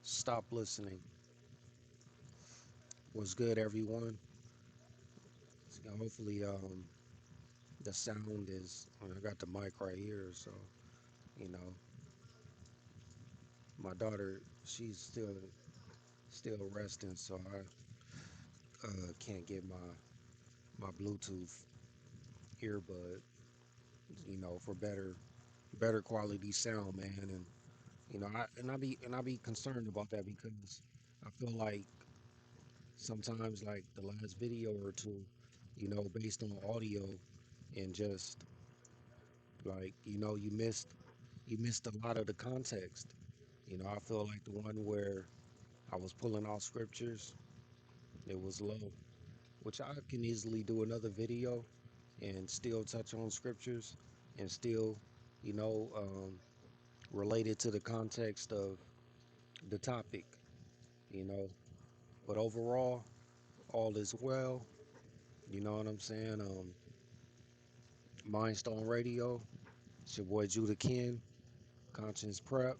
Stop listening. What's good, everyone? Hopefully, the sound is. I got the mic right here, so you know, my daughter, she's still resting, so I can't get my Bluetooth earbud, for better quality sound, man. And I be concerned about that because I feel like sometimes like the last video or two, based on audio and just like you missed a lot of the context. I feel like the one where I was pulling out scriptures, it was low, which I can easily do another video and still touch on scriptures and still, you know, um, relate it to the context of the topic, you know. But overall, all is well. You know what I'm saying? Mindstone Radio. It's your boy Judah Ken, Conscience Prep,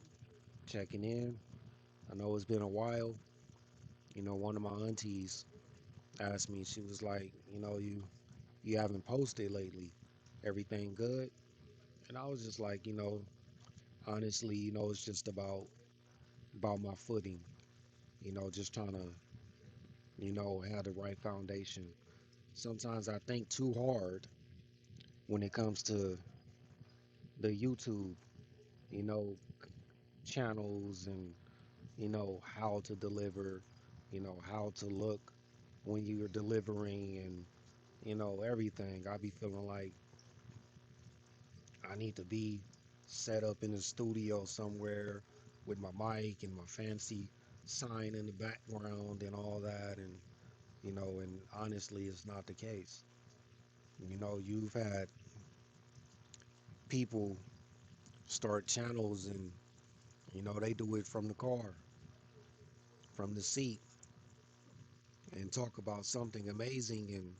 checking in. I know it's been a while. One of my aunties asked me, she was like, you haven't posted lately. Everything good? And I was just like, honestly, it's just about my footing, just trying to, have the right foundation. Sometimes I think too hard when it comes to the YouTube, you know, channels and, how to deliver, how to look when you're delivering and, everything. I be feeling like I need to be set up in the studio somewhere with my mic and my fancy sign in the background and all that. And honestly, it's not the case. You've had people start channels and, they do it from the car, from the seat, and talk about something amazing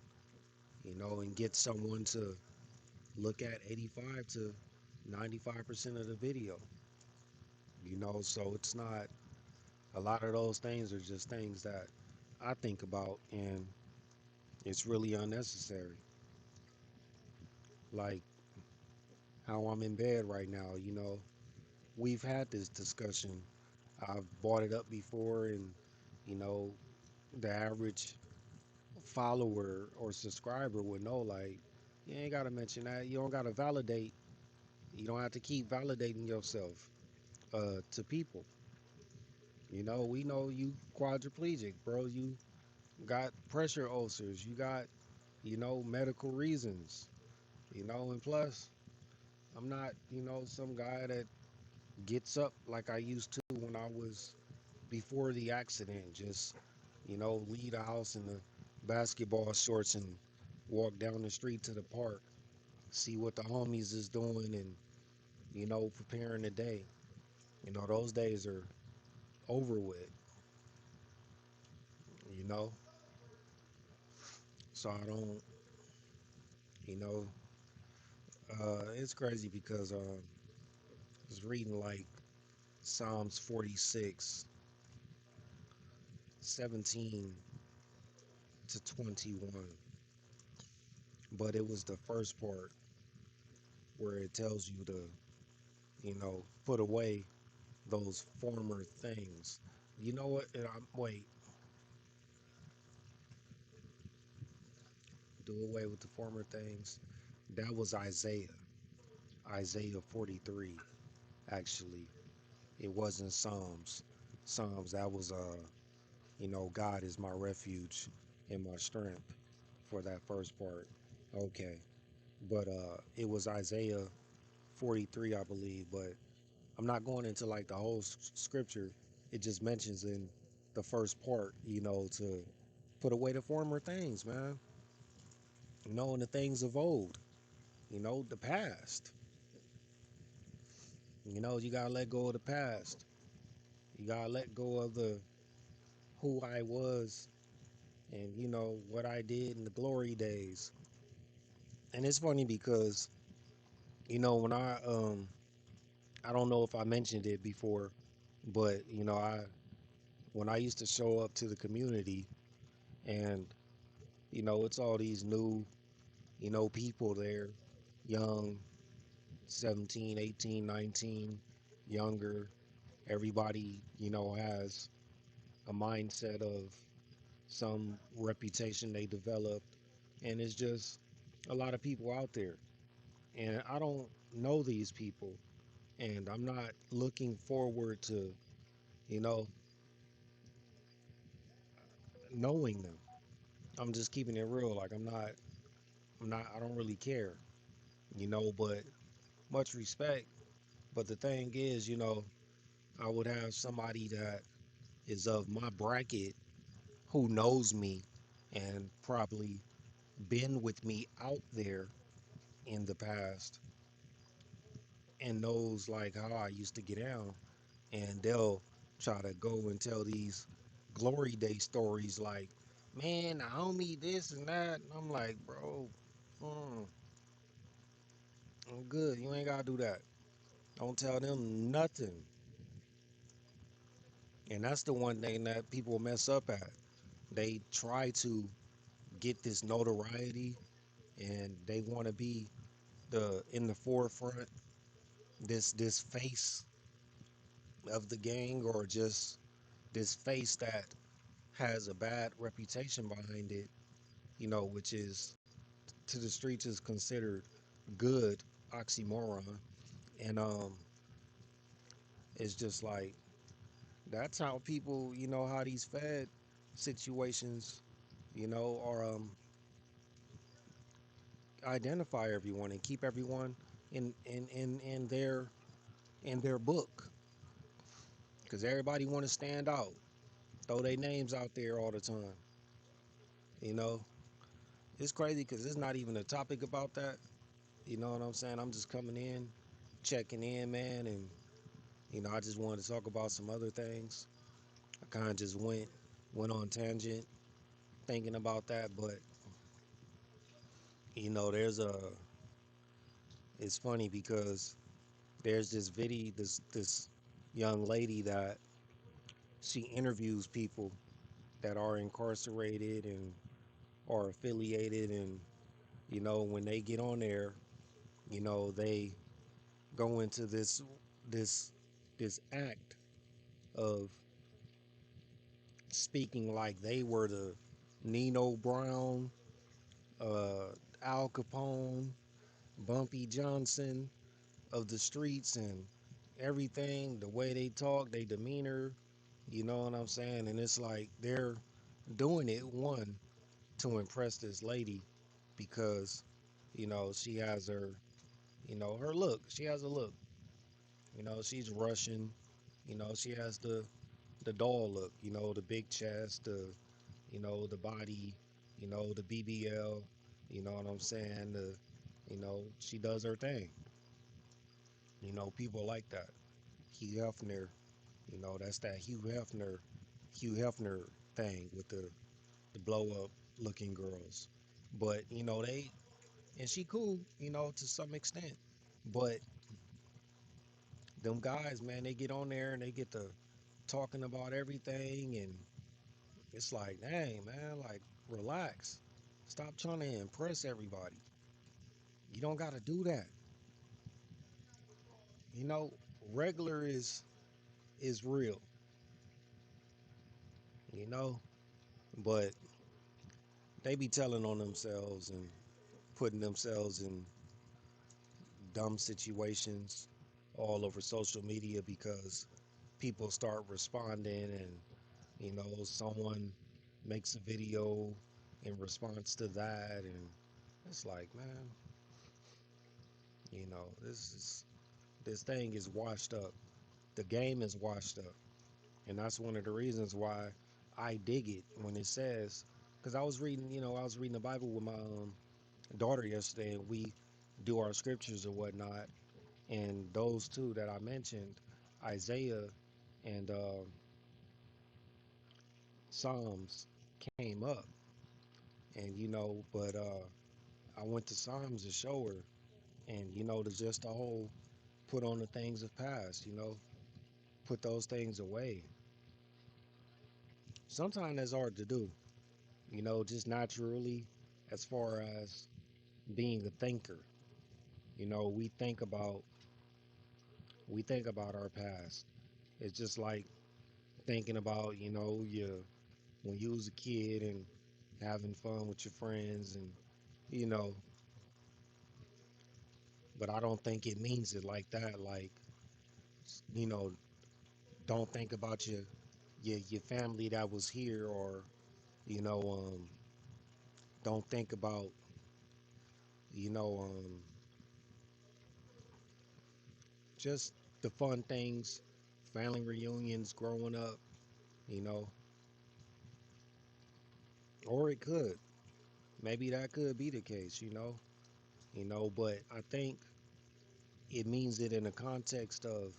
and get someone to look at 85 to 95% of the video, so it's not. A lot of those things are just things that I think about, and it's really unnecessary. Like how I'm in bed right now, we've had this discussion. I've brought it up before, and you know, the average follower or subscriber would know, like, you ain't got to mention that. You don't got to validate. You don't have to keep validating yourself to people. We know you quadriplegic, bro. You got pressure ulcers. You got, medical reasons, and plus, I'm not, some guy that gets up like I used to when I was before the accident. Just, leave the house in the basketball shorts and walk down the street to the park, see what the homies is doing, and, preparing the day. Those days are over with, you know? So I don't, you know, it's crazy because I was reading like Psalms 46, 17 to 21, but it was the first part where it tells you to, put away those former things. You know what? Wait, do away with the former things. That was Isaiah 43, actually. It wasn't Psalms. Psalms, that was, God is my refuge and my strength for that first part. Okay. But it was Isaiah 43, I believe. But I'm not going into like the whole scripture. It just mentions in the first part, to put away the former things, man. And the things of old, the past. You gotta let go of the past. You gotta let go of the who I was and what I did in the glory days. And it's funny because when I don't know if I mentioned it before, but when I used to show up to the community and, it's all these new, people there, young, 17, 18, 19, younger. Everybody, has a mindset of some reputation they developed. And it's just a lot of people out there. And I don't know these people. And I'm not looking forward to, you know, knowing them. I'm just keeping it real. Like I don't really care, but much respect. But the thing is, I would have somebody that is of my bracket who knows me and probably been with me out there in the past and knows like how I used to get down, and they'll try to go and tell these glory day stories like, man, the homie this and that. And I'm like, bro, mm, I'm good. You ain't gotta do that. Don't tell them nothing. And that's the one thing that people mess up at. They try to get this notoriety and they want to be the in the forefront, this face of the gang, or just this face that has a bad reputation behind it, which is to the streets is considered good oxymoron. And it's just like that's how people, how these Fed situations, are identify everyone and keep everyone in their book because everybody want to stand out, throw their names out there all the time. You know, it's crazy because it's not even a topic about that. You know what I'm saying? I'm just coming in, checking in, man, and I just wanted to talk about some other things. I kind of just went on tangent thinking about that, but there's a. It's funny because there's this video, this young lady that she interviews people that are incarcerated and are affiliated, and when they get on there, they go into this this act of speaking like they were the Nino Brown, uh, Al Capone, Bumpy Johnson of the streets, and everything, the way they talk, their demeanor, you know what I'm saying? And it's like they're doing it, one, to impress this lady because, she has her look. She has a look. She's Russian. She has the doll look, the big chest, the body, the BBL, you know what I'm saying? She does her thing. People like that. Hugh Hefner, that's that Hugh Hefner thing with the blow up looking girls. But, and she cool, to some extent. But them guys, man, they get on there and they get to talking about everything, and it's like, dang, man, like, relax. Stop trying to impress everybody. You don't got to do that. You know, regular is real, you know, but they be telling on themselves and putting themselves in dumb situations all over social media because people start responding, and someone makes a video in response to that, and it's like, man, this thing is washed up. The game is washed up. And that's one of the reasons why I dig it when it says, because I was reading the Bible with my daughter yesterday, and we do our scriptures or whatnot. And those two that I mentioned, Isaiah and Psalms, came up. And, but I went to Psalms to show her, and, to just the whole put on the things of past, put those things away. sometimes that's hard to do, just naturally, as far as being a thinker. We think about our past. It's just like thinking about, when you was a kid and having fun with your friends and you know, but I don't think it means it like that. Like, you know, don't think about your family that was here, or you know, don't think about, you know, just the fun things, family reunions growing up, you know, or it could. Maybe that could be the case, but I think it means it in the context of,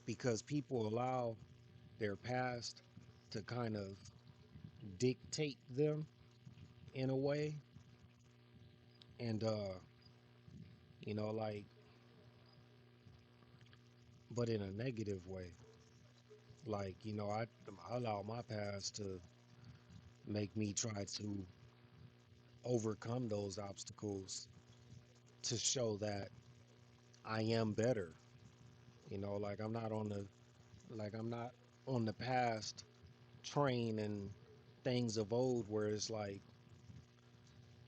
because people allow their past to kind of dictate them in a way, and like, but in a negative way. Like, I allow my past to make me try to overcome those obstacles to show that I am better. Like, I'm not on the past train and things of old where it's like,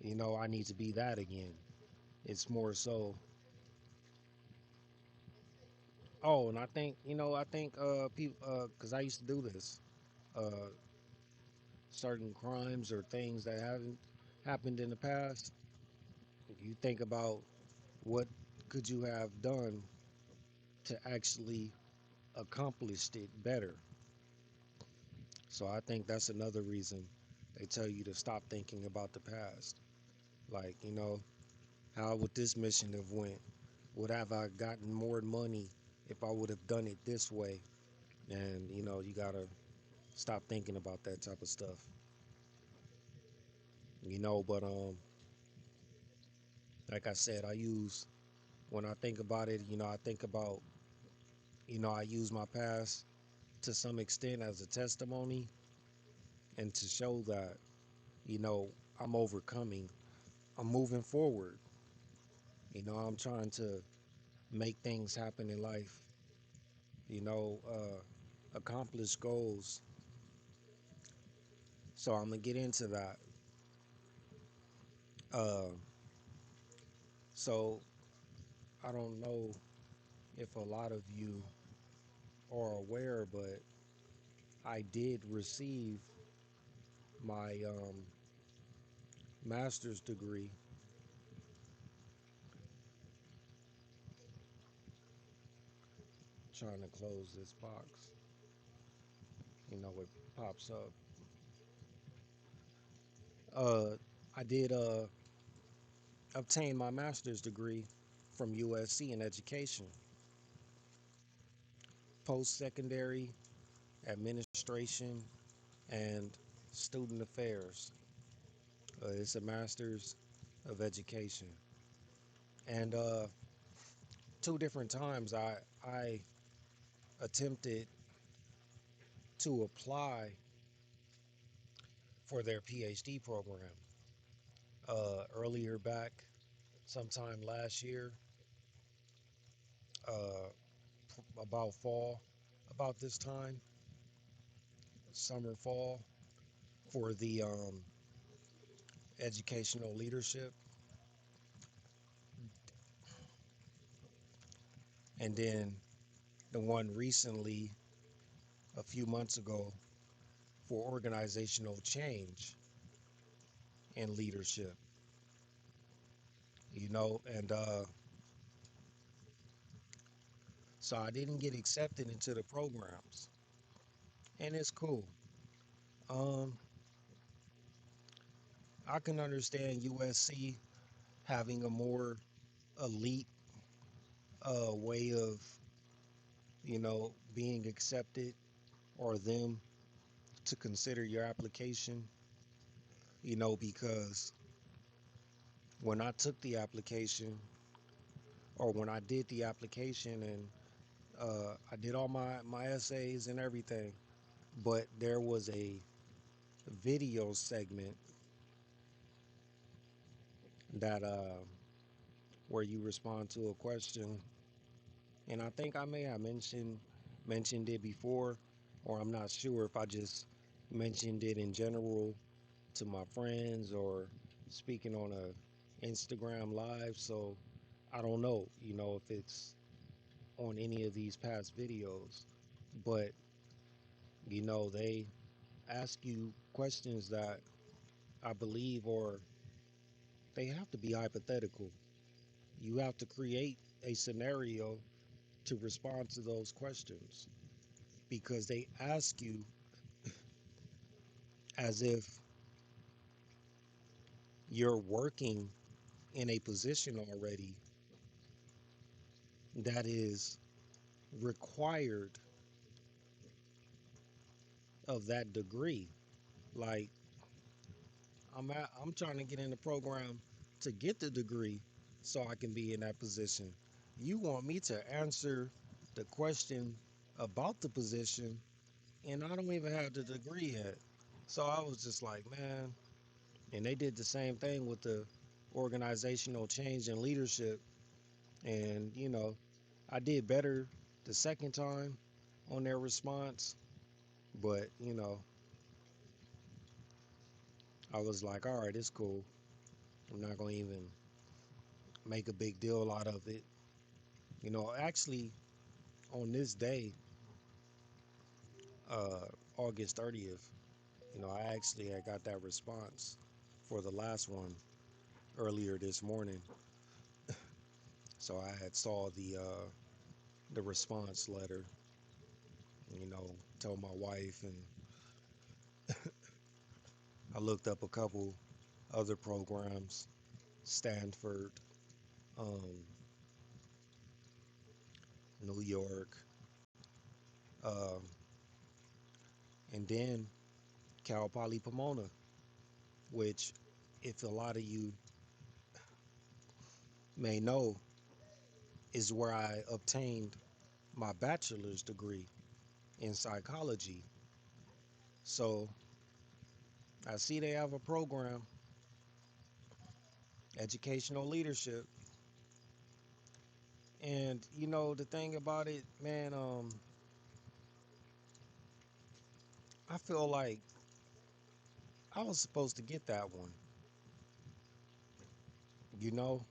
I need to be that again. It's more so, oh, and I think people, cuz I used to do this. Uh Certain crimes or things that haven't happened in the past, you think about what could you have done to actually accomplish it better. So I think that's another reason they tell you to stop thinking about the past. Like, how would this mission have went? Would have I gotten more money if I would have done it this way? And you gotta stop thinking about that type of stuff. But like I said, I use when I think about it, I think about, I use my past to some extent as a testimony, and to show that, you know, I'm overcoming, I'm moving forward. I'm trying to make things happen in life, accomplish goals. So I'm gonna get into that. Uh, so I don't know if a lot of you are aware, but I did receive my master's degree. Trying to close this box, it pops up. Uh, I did obtain my master's degree from USC in education, post secondary administration, and student affairs. It's a master's of education. And two different times I attempted to apply for their PhD program. Earlier back, sometime last year, uh, about fall, about this time, summer, fall, for the educational leadership. And then the one recently, a few months ago, for organizational change and leadership, and so I didn't get accepted into the programs, and it's cool. Um, I can understand USC having a more elite way of, being accepted, or them to consider your application, because when I took the application, or when I did the application, and I did all my essays and everything, but there was a video segment that where you respond to a question, and I think I may have mentioned it before, or I'm not sure if I just mentioned it in general to my friends or speaking on a Instagram live. So I don't know, if it's on any of these past videos, but they ask you questions that I believe, or they have to be hypothetical. You have to create a scenario to respond to those questions because they ask you as if you're working in a position already that is required of that degree. Like I'm trying to get in the program to get the degree so I can be in that position. You want me to answer the question about the position and I don't even have the degree yet. So I was just like, man, and they did the same thing with the organizational change and leadership. And, I did better the second time on their response. But, I was like, all right, it's cool. I'm not going to even make a big deal out of it. Actually, on this day, uh, August 30th, I actually had got that response for the last one earlier this morning. So I had saw the response letter, told my wife, and I looked up a couple other programs, Stanford, um, New York, um, and then Cal Poly Pomona, which, if a lot of you may know, is where I obtained my bachelor's degree in psychology. So I see they have a program, educational leadership. And the thing about it, man, I feel like I was supposed to get that one, you know,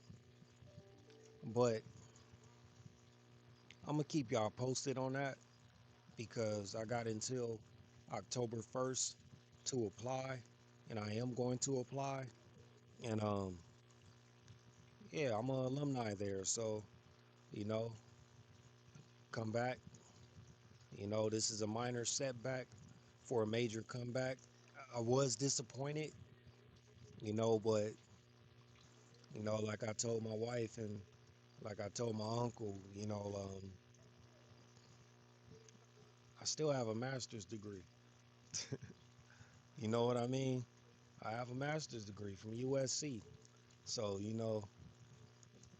but I'm gonna keep y'all posted on that because I got until October 1st to apply, and I am going to apply. And yeah, I'm an alumni there, so you know, come back. This is a minor setback for a major comeback. I was disappointed, but like I told my wife and like I told my uncle, I still have a master's degree. You know what I mean? I have a master's degree from USC. So,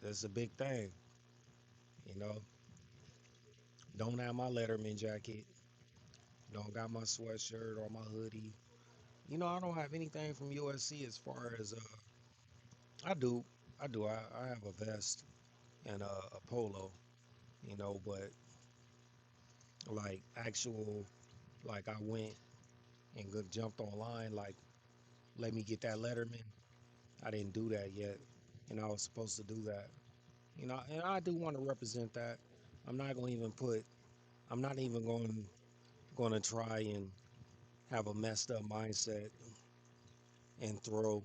that's a big thing. You know, don't have my Letterman jacket, don't got my sweatshirt or my hoodie. I don't have anything from USC as far as I do. I do. I have a vest and a polo, but like actual, like I went and jumped online, like, let me get that Letterman. I didn't do that yet, and I was supposed to do that. And I do want to represent that. I'm not going to even put. I'm not even going to try and have a messed up mindset and throw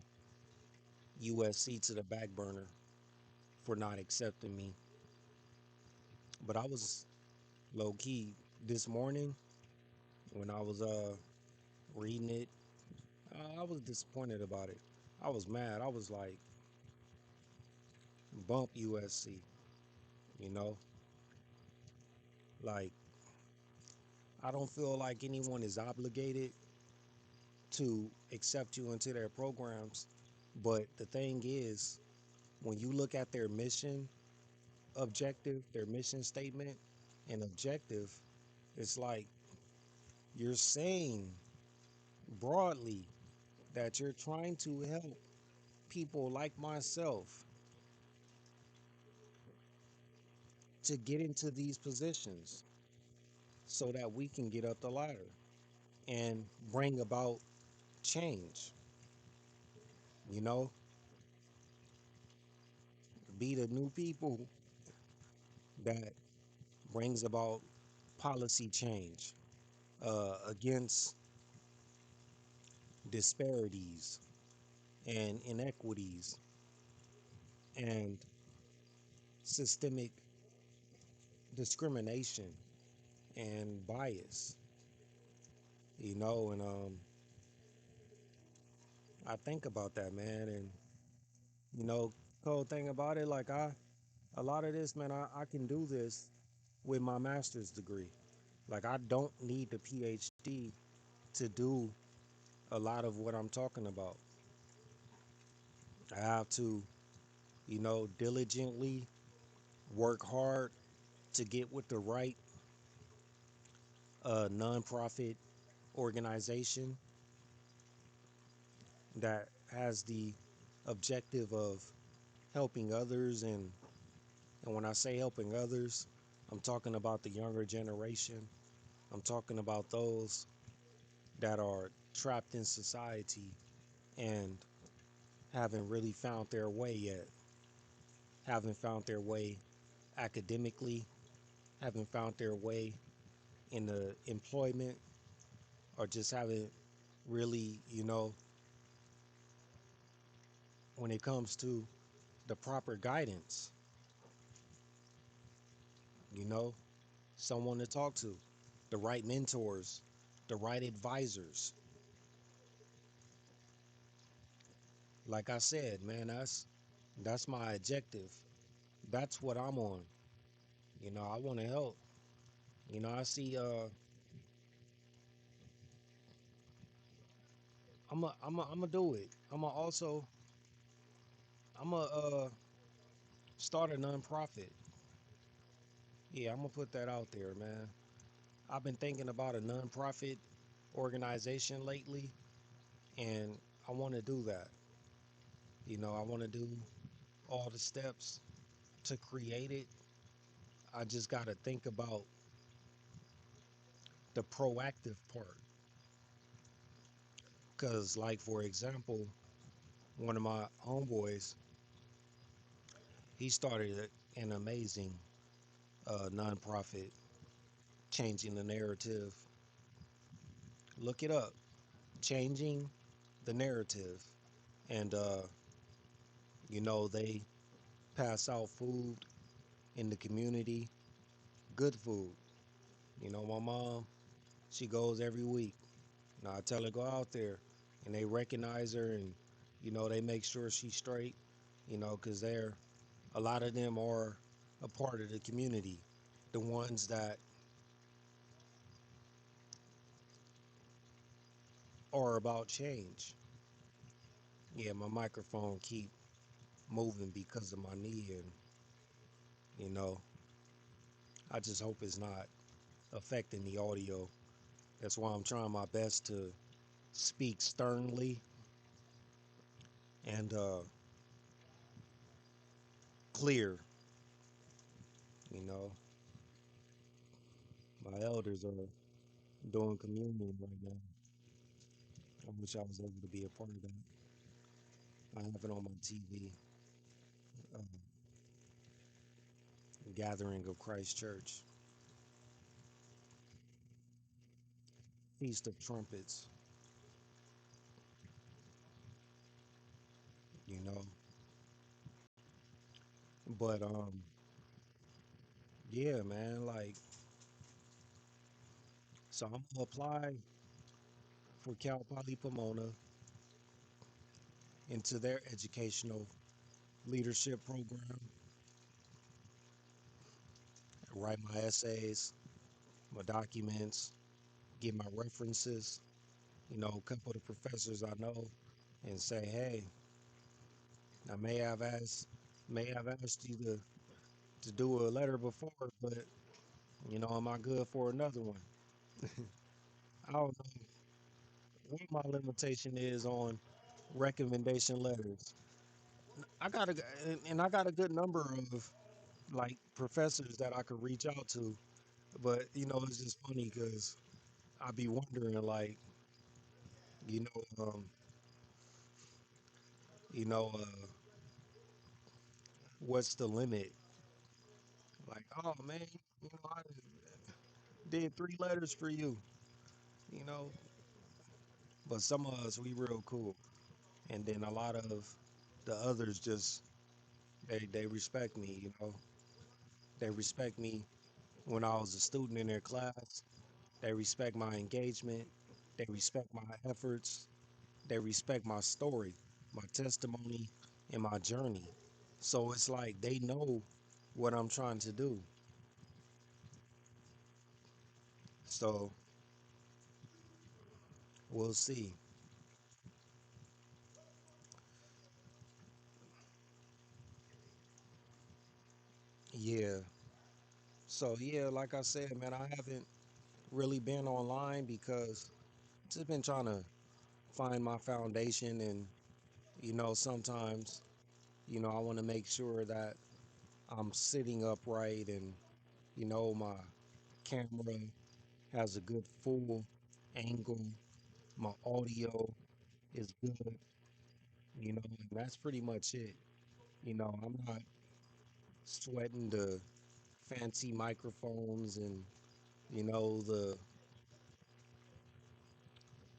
USC to the back burner for not accepting me. But I was low key this morning when I was reading it. I was disappointed about it. I was mad. I was like, bump USC. You know, like I don't feel like anyone is obligated to accept you into their programs. But the thing is, when you look at their mission objective, their mission statement and objective, it's like you're saying broadly that you're trying to help people like myself to get into these positions so that we can get up the ladder and bring about change, you know, be the new people that brings about policy change against disparities and inequities and systemic discrimination and bias, and I think about that, man. And you know cold thing about it, like a lot of this, man, I can do this with my master's degree. Like, I don't need the PhD to do a lot of what I'm talking about. I have to, diligently work hard to get with the right nonprofit organization that has the objective of helping others. And when I say helping others, I'm talking about the younger generation. I'm talking about those that are trapped in society and haven't really found their way yet, haven't found their way academically, haven't found their way in the employment, or just haven't really, when it comes to the proper guidance, you know, someone to talk to, the right mentors, the right advisors. Like I said, man, that's my objective. That's what I'm on. I want to help. I see I'm a do it. I'm a start a nonprofit. Yeah, I'm gonna put that out there, man. I've been thinking about a nonprofit organization lately, and I want to do that. I want to do all the steps to create it. I just got to think about the proactive part. Because, like, for example, one of my homeboys, he started an amazing nonprofit, changing the narrative. Look it up, changing the narrative. And, they pass out food in the community, good food. My mom, she goes every week. I tell her, go out there, and they recognize her, and they make sure she's straight. Because a lot of them are a part of the community, the ones that are about change. Yeah, my microphone keep moving because of my knee, and you know, I just hope it's not affecting the audio. That's why I'm trying my best to speak sternly and clear. You know, my elders are doing communion right now. I wish I was able to be a part of that. I have it on my TV. Uh, Gathering of Christ Church, Feast of Trumpets. You know, but yeah, man. Like, so I'm gonna apply for Cal Poly Pomona into their educational leadership program. Write my essays, my documents, get my references. A couple of the professors I know, and say, hey, I may have asked you to do a letter before, but am I good for another one? I don't know. what my limitation is on recommendation letters. I got a good number of like professors that I could reach out to, but it's just funny because I be wondering like, you know, um, you know, what's the limit? Like, oh man, I did 3 letters for you, you know, but some of us we real cool, and then a lot of the others just they respect me, they respect me when I was a student in their class. They respect my engagement. They respect my efforts. They respect my story, my testimony, and my journey. So it's like they know what I'm trying to do. So we'll see. Yeah. So yeah, like I said, man, I haven't really been online because just been trying to find my foundation, and sometimes I want to make sure that I'm sitting upright, and my camera has a good full angle, my audio is good, and that's pretty much it. I'm not sweating the fancy microphones and the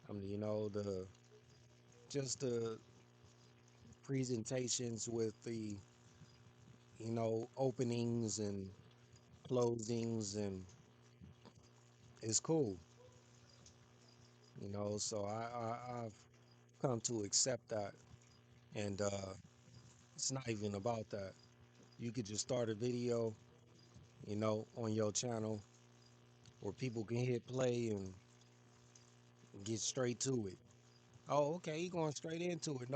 the just the presentations with the openings and closings, and it's cool. So I've come to accept that, and it's not even about that. You could just start a video on your channel where people can hit play and get straight to it. Oh, okay, he going straight into it.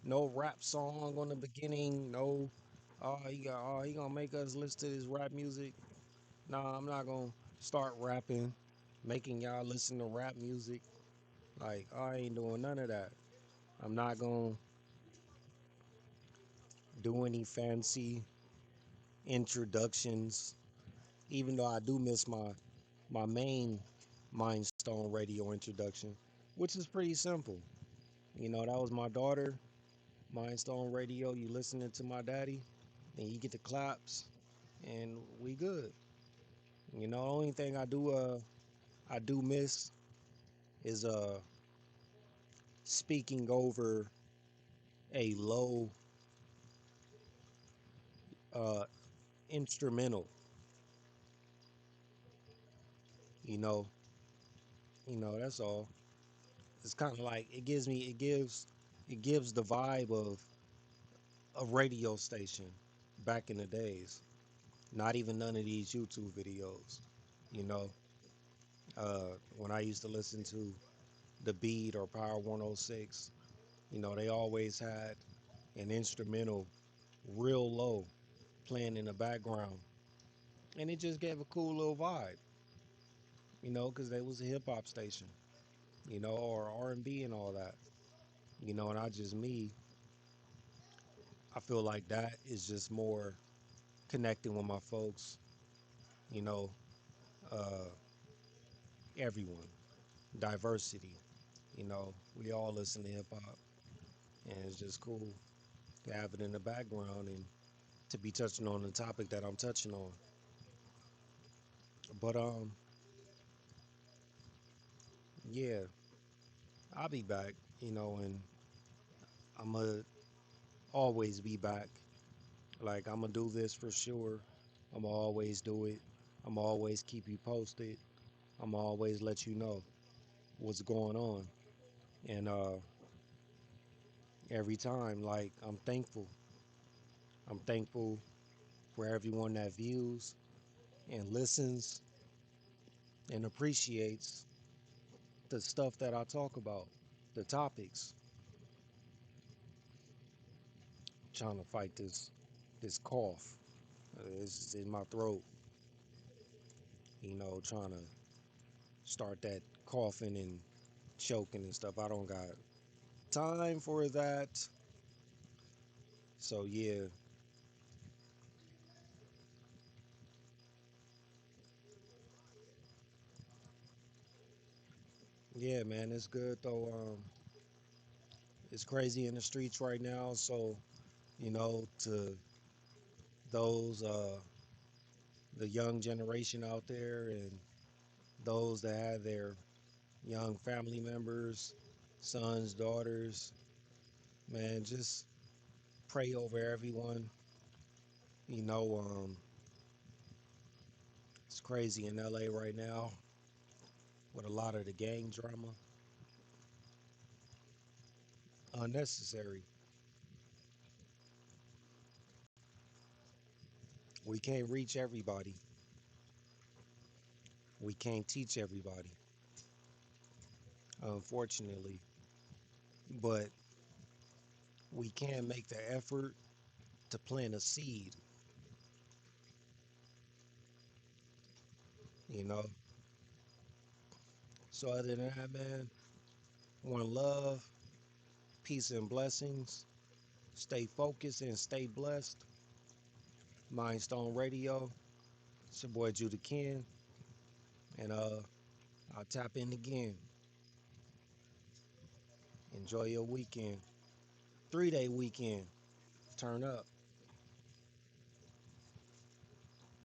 No rap song on the beginning. No, he gonna make us listen to this rap music. Nah, I'm not gonna start rapping, making y'all listen to rap music. Like, I ain't doing none of that. I'm not gonna do any fancy introductions, even though I do miss my main Mind Stone Radio introduction, which is pretty simple. That was my daughter, Mind Stone Radio. You listening to my daddy, and you get the claps, and we good. Only thing I do miss is speaking over a low uh instrumental, you know, that's all. It's kind of like it gives the vibe of a radio station back in the days. Not even none of these YouTube videos. You know, when I used to listen to the Beat or Power 106, they always had an instrumental real low playing in the background, and it just gave a cool little vibe. Because they was a hip hop station, or R&B and B and all that. And I just me, I feel like that is just more connecting with my folks. You know, uh, everyone, diversity. We all listen to hip hop, and it's just cool to have it in the background and to be touching on the topic that I'm touching on. But yeah, I'll be back. And I'm gonna always be back. Like, I'm gonna do this for sure. I'm gonna always do it. I'm gonna always keep you posted. I'm gonna always let you know what's going on. And every time, like, I'm thankful. I'm thankful for everyone that views and listens and appreciates the stuff that I talk about, the topics. Trying to fight this cough. It's in my throat. Trying to start that coughing and choking and stuff. I don't got time for that. So yeah, yeah, man, it's good though. It's crazy in the streets right now. So to those the young generation out there and those that have their young family members, sons, daughters, man, just pray over everyone. You know, it's crazy in LA right now with a lot of the gang drama. Unnecessary. We can't reach everybody. We can't teach everybody, unfortunately. But we can make the effort to plant a seed, you know. So other than that, man, one love, peace and blessings. Stay focused and stay blessed. Mindstone Radio. It's your boy Judah Ken. And I'll tap in again. Enjoy your weekend. 3-day weekend. Turn up.